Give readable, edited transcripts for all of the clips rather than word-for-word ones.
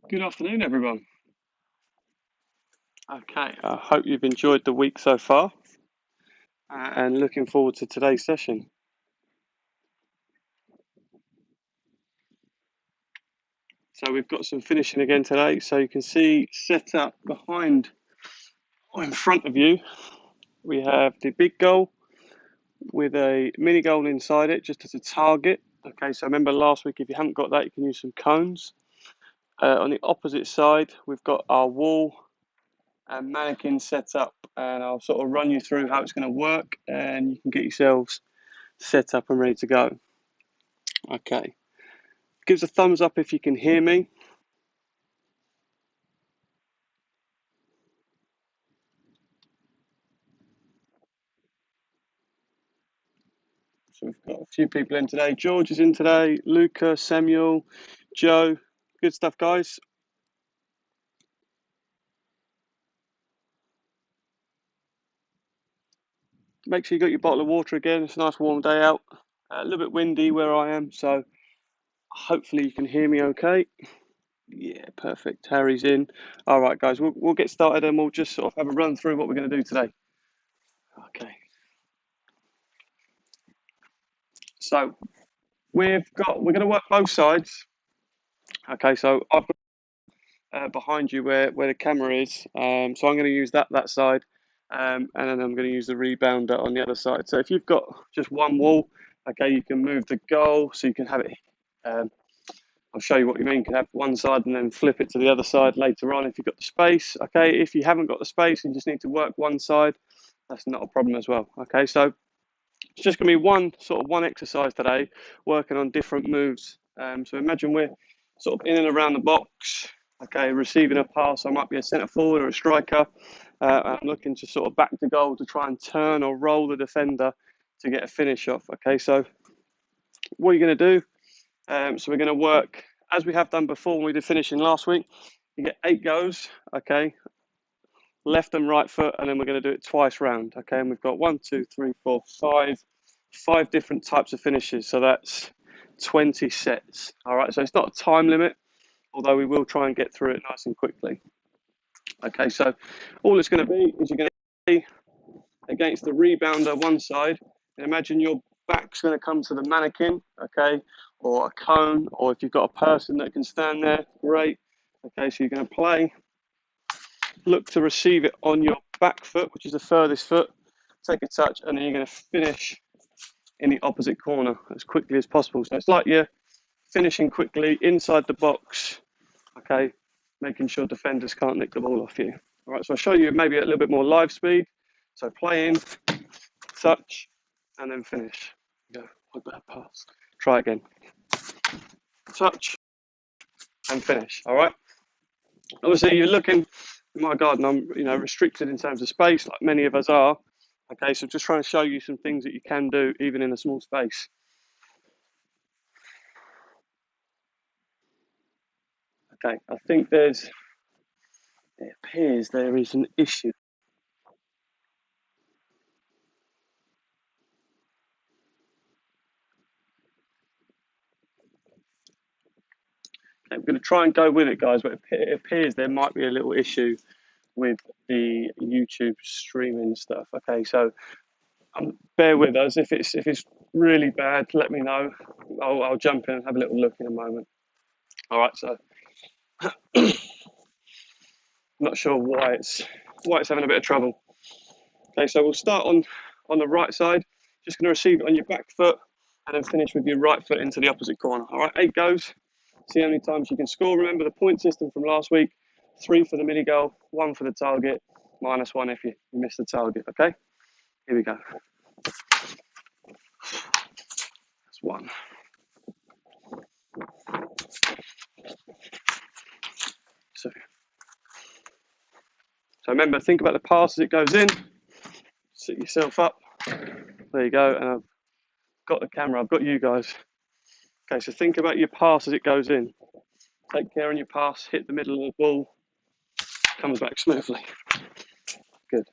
Good afternoon, everyone. Okay, I hope you've enjoyed the week so far and looking forward to today's session. So we've got some finishing again today. So you can see set up behind or in front of you, we have the big goal with a mini goal inside it just as a target. Okay, so remember last week, if you haven't got that, you can use some cones. On the opposite side, we've got our wall and mannequin set up, and I'll sort of run you through how it's going to work and you can get yourselves set up and ready to go. Okay. Give us a thumbs up if you can hear me. So we've got a few people in today. George is in today. Luca, Samuel, Joe. Good stuff, guys. Make sure you got your bottle of water again. It's a nice warm day out. A little bit windy where I am, so hopefully you can hear me okay. Yeah, perfect. Harry's in. All right, guys, we'll get started and we'll just sort of have a run through what we're going to do today. Okay. So we're going to work both sides. Okay, so I've got behind you where the camera is. So I'm going to use that side, and then I'm going to use the rebounder on the other side. So if you've got just one wall, okay, you can move the goal so you can have it. Um, I'll show you what you mean. You can have one side and then flip it to the other side later on if you've got the space. Okay, if you haven't got the space and you just need to work one side, that's not a problem as well. Okay, so it's just going to be one exercise today, working on different moves. So imagine we're sort of in and around the box, okay, receiving a pass. I might be a centre forward or a striker. I'm looking to sort of back to goal to try and turn or roll the defender to get a finish off. Okay, so what are you going to do? So we're going to work as we have done before when we did finishing last week. You get 8 goes, okay, left and right foot, and then we're going to do it twice round, okay. And we've got 1, 2, 3, 4, 5 different types of finishes, so that's 20 sets. All right, so it's not a time limit, although we will try and get through it nice and quickly. Okay, so all it's going to be is you're going to be against the rebounder one side, and imagine your back's going to come to the mannequin, okay, or a cone, or if you've got a person that can stand there, great. Okay, so you're going to play, look to receive it on your back foot, which is the furthest foot, take a touch, and then you're going to finish in the opposite corner as quickly as possible. So it's like you're finishing quickly inside the box, okay, making sure defenders can't nick the ball off you. All right, so I'll show you maybe a little bit more live speed. So play in, touch, and then finish. Go, look at that pass. Try again. Touch and finish. All right. Obviously, you're looking. In my garden, I'm restricted in terms of space, like many of us are. Okay, so just trying to show you some things that you can do even in a small space. Okay, I think it appears there is an issue. Okay, I'm going to try and go with it, guys, but it appears there might be a little issue with the YouTube streaming stuff. Okay, so bear with us. If it's really bad, let me know. I'll jump in and have a little look in a moment. All right, so I'm not sure why it's having a bit of trouble. Okay, so we'll start on the right side. Just going to receive it on your back foot and then finish with your right foot into the opposite corner. All right, 8 goes. See how many times you can score. Remember the point system from last week: 3 for the mini goal, 1 for the target, -1 if you miss the target. Okay, here we go. That's 1. So remember, think about the pass as it goes in. Sit yourself up. There you go. And I've got the camera. I've got you guys. Okay, so think about your pass as it goes in. Take care on your pass. Hit the middle of the ball. Comes back smoothly. Good.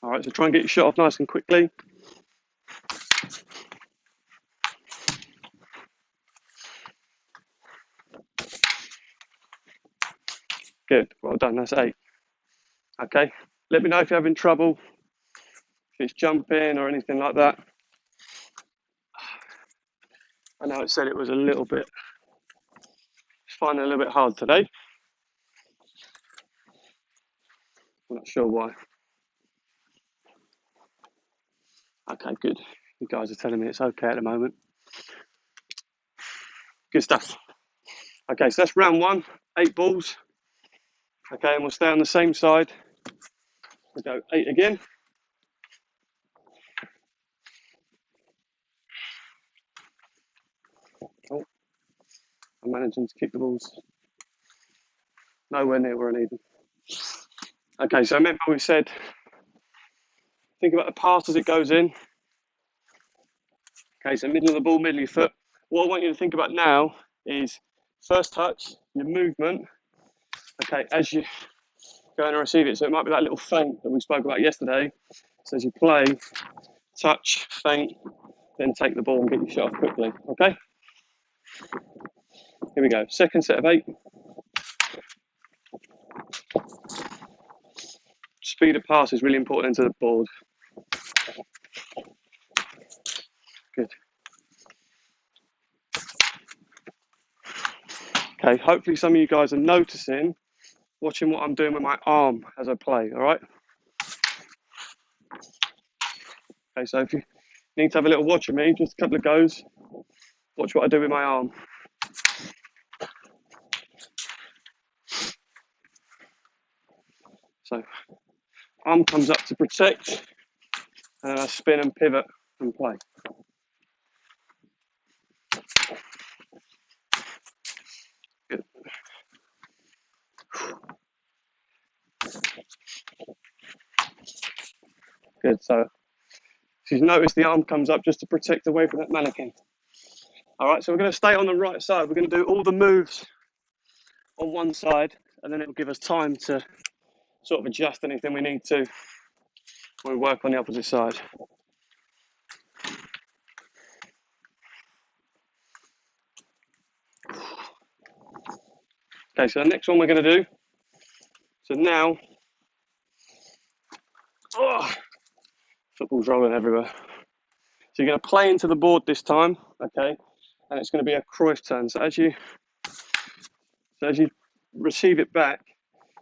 All right, so try and get your shot off nice and quickly. Good, well done, that's 8. Okay, let me know if you're having trouble, if it's jumping or anything like that. I know it said it was a little bit, it's finding it a little bit hard today. I'm not sure why. Okay, good. You guys are telling me it's okay at the moment. Good stuff. Okay, so that's round 1, 8 balls. Okay, and we'll stay on the same side. We'll go 8 again. Oh, I'm managing to keep the balls nowhere near where I need them. Okay, so remember we said, think about the pass as it goes in. Okay, so middle of the ball, middle of your foot. What I want you to think about now is first touch, your movement. Okay, as you go and receive it. So it might be that little feint that we spoke about yesterday. So as you play, touch, feint, then take the ball and get your shot off quickly. Okay? Here we go. Second set of 8. Speed of pass is really important into the board. Good. Okay, hopefully some of you guys are noticing, watching what I'm doing with my arm as I play, all right? Okay, so if you need to have a little watch of me, just a couple of goes, watch what I do with my arm. So arm comes up to protect, and then I spin and pivot and play. Good. Good, so you've noticed the arm comes up just to protect away from that mannequin. All right, so we're going to stay on the right side. We're going to do all the moves on one side, and then it will give us time to sort of adjust anything we need to when we work on the opposite side. Okay, so the next one we're going to do, so now, oh, football's rolling everywhere. So you're going to play into the board this time, okay, and it's going to be a Cruyff turn. So as you receive it back,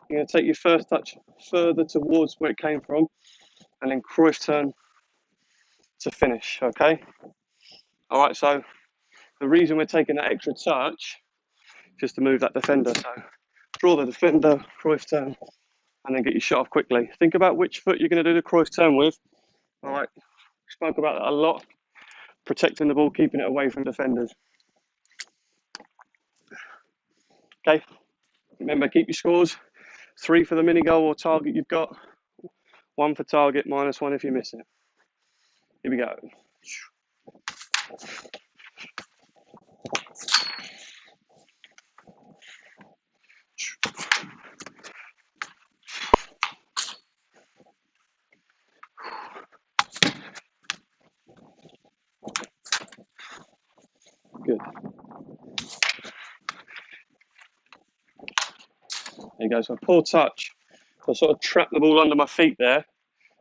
you're going to take your first touch further towards where it came from, and then Cruyff turn to finish, okay? All right, so the reason we're taking that extra touch is just to move that defender. So draw the defender, Cruyff turn, and then get your shot off quickly. Think about which foot you're going to do the Cruyff turn with. All right, we spoke about that a lot. Protecting the ball, keeping it away from defenders. Okay, remember, keep your scores. 3 for the mini goal or target you've got. 1 for target, -1 if you miss it. Here we go. Good. There you go. So a poor touch. So I sort of trapped the ball under my feet there.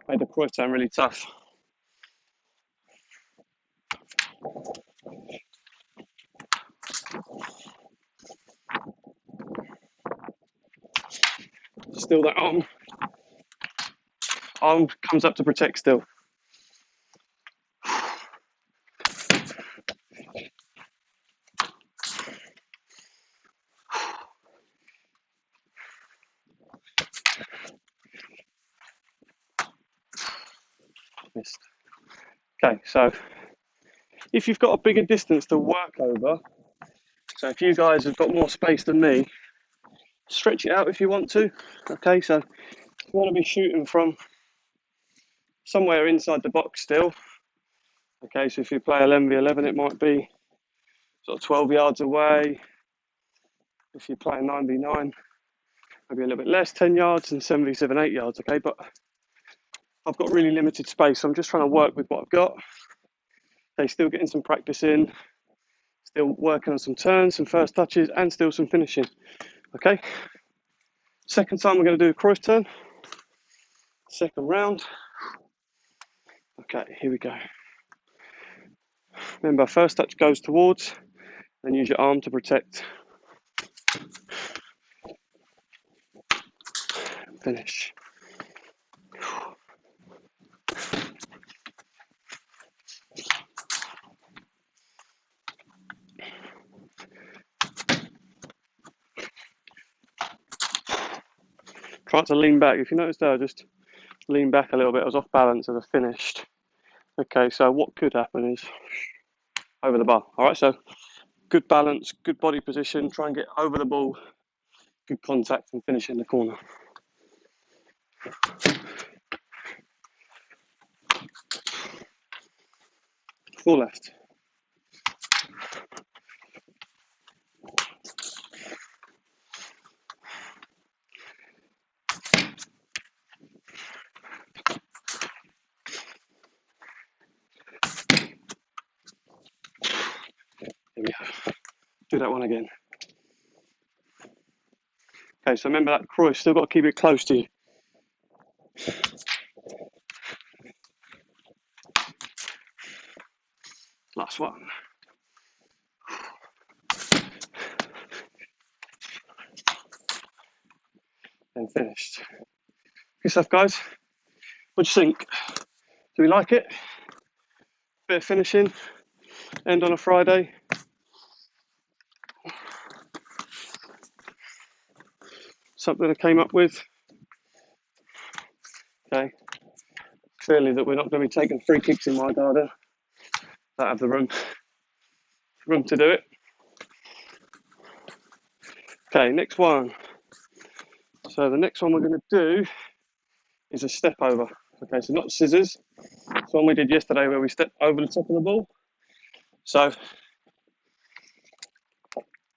Made the Cruyff turn really tough. Still that arm. Arm comes up to protect still. Missed. Okay, so if you've got a bigger distance to work over, so if you guys have got more space than me, stretch it out if you want to. Okay, so if you want to be shooting from somewhere inside the box still. Okay, so if you play 11v11, it might be sort of 12 yards away. If you play 9v9, maybe a little bit less, 10 yards, and 7v7, 8 yards. Okay, but I've got really limited space, so I'm just trying to work with what I've got. Okay, still getting some practice in, still working on some turns, some first touches, and still some finishing. Okay, second time we're going to do a cross turn. Second round. Okay, here we go. Remember, first touch goes towards, and use your arm to protect. Finish. Try to lean back. If you notice there, just lean back a little bit. I was off balance as I finished. Okay, so what could happen is over the bar. All right, so good balance, good body position. Try and get over the ball. Good contact and finish in the corner. Full left. Here we go. Do that one again. Okay, so remember that cross, still got to keep it close to you. Last one. And finished. Good stuff, guys. What do you think? Do we like it? Bit of finishing. End on a Friday. Something I came up with. Okay. Clearly that we're not going to be taking free kicks in my garden. I have the room to do it. Okay, next one. So the next one we're going to do is a step over. Okay, so not scissors. It's one we did yesterday where we stepped over the top of the ball. So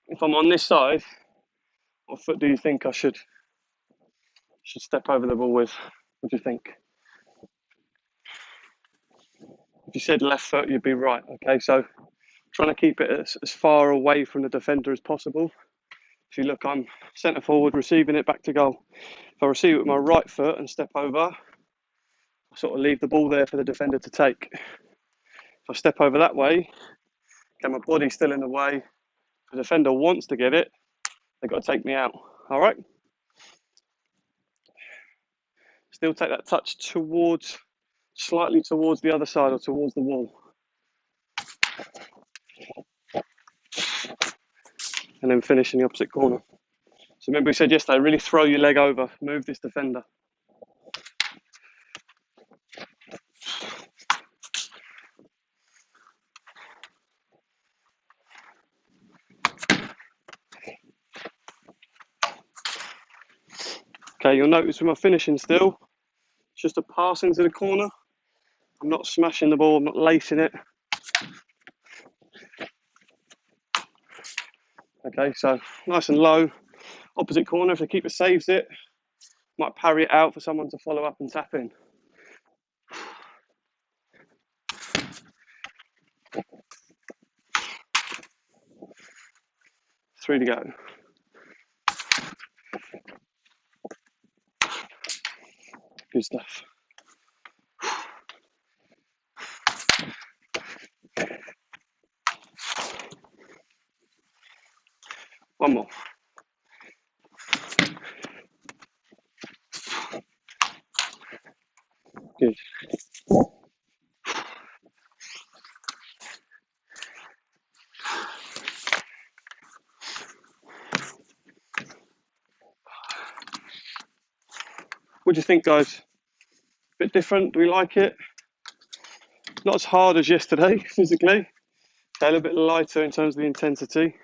if I'm on this side, what foot do you think I should step over the ball with? What do you think? If you said left foot, you'd be right. Okay, so trying to keep it as far away from the defender as possible. If you look, I'm centre forward, receiving it back to goal. If I receive it with my right foot and step over, I sort of leave the ball there for the defender to take. If I step over that way, okay, my body's still in the way. If the defender wants to get it, they've got to take me out. All right? Still take that touch slightly towards the other side or towards the wall. And then finish in the opposite corner. So remember we said yesterday, really throw your leg over, move this defender. Okay, you'll notice with my finishing still, it's just a pass into the corner. I'm not smashing the ball, I'm not lacing it. Okay, so nice and low, opposite corner. If the keeper saves it, might parry it out for someone to follow up and tap in. 3 to go. Good stuff. One more. Good. What do you think, guys? Bit different? Do we like it? Not as hard as yesterday, physically. A little bit lighter in terms of the intensity.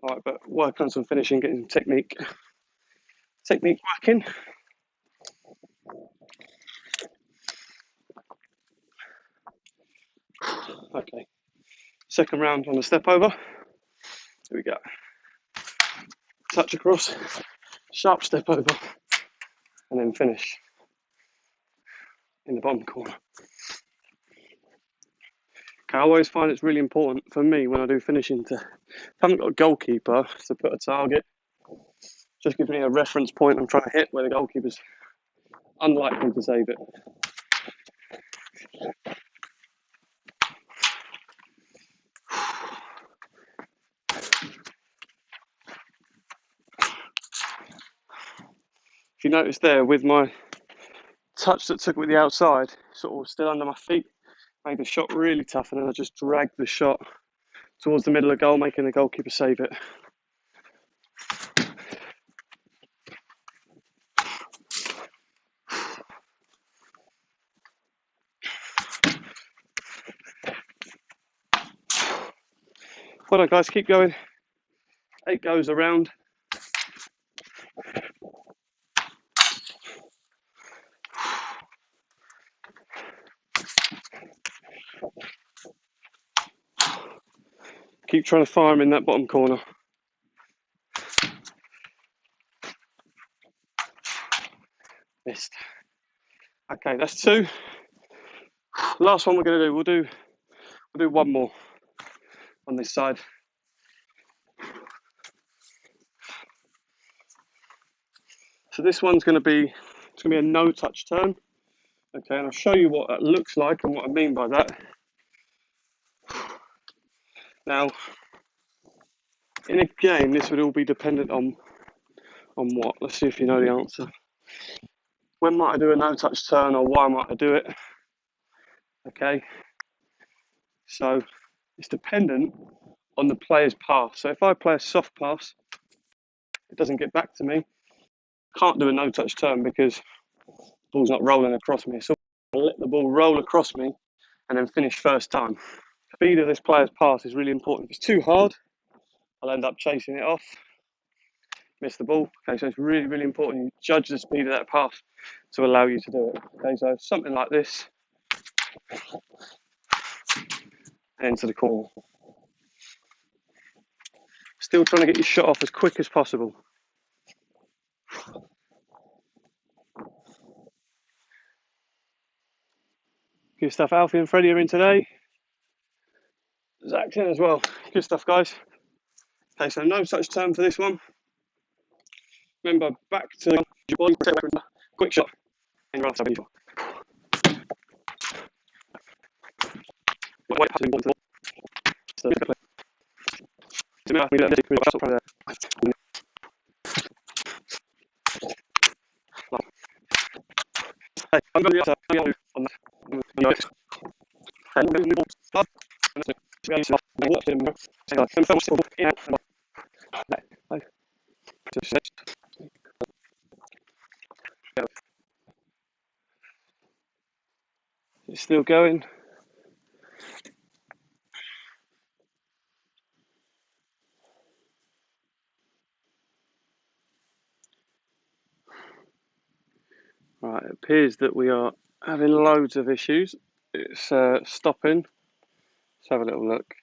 All right, but work on some finishing, getting some technique working. Okay. Second round on the step over. Here we go. Touch across, sharp step over, and then finish. in the bottom corner. Okay, I always find it's really important for me when I do finishing to, if I haven't got a goalkeeper, to put a target. Just gives me a reference point I'm trying to hit where the goalkeeper's unlikely to save it. If you notice there, with my touch that took with the outside, sort of still under my feet, made the shot really tough, and then I just dragged the shot towards the middle of goal, making the goalkeeper save it. Well done, guys, keep going. 8 goes around. Keep trying to fire him in that bottom corner. Missed. Okay, that's 2. Last one we're going to do. We'll do one more on this side. So this one's going to be a no-touch turn. Okay, and I'll show you what that looks like and what I mean by that. Now, in a game, this would all be dependent on what? Let's see if you know the answer. When might I do a no-touch turn, or why might I do it? Okay, so it's dependent on the player's pass. So if I play a soft pass, it doesn't get back to me. Can't do a no-touch turn because the ball's not rolling across me. So I'll let the ball roll across me and then finish first time. The speed of this player's pass is really important. If it's too hard, I'll end up chasing it off, miss the ball. Okay, so it's really, really important you judge the speed of that pass to allow you to do it. Okay, so something like this, into the corner. Still trying to get your shot off as quick as possible. Good stuff. Alfie and Freddie are in today. Zach's in as well. Good stuff, guys. Okay, so no such turn for this one. Remember, back to your body, quick shot. And right, wait, passing ball to the ball. Hey, I'm going to be on that. It's still going. Right, it appears that we are having loads of issues. It's stopping. Let's have a little look.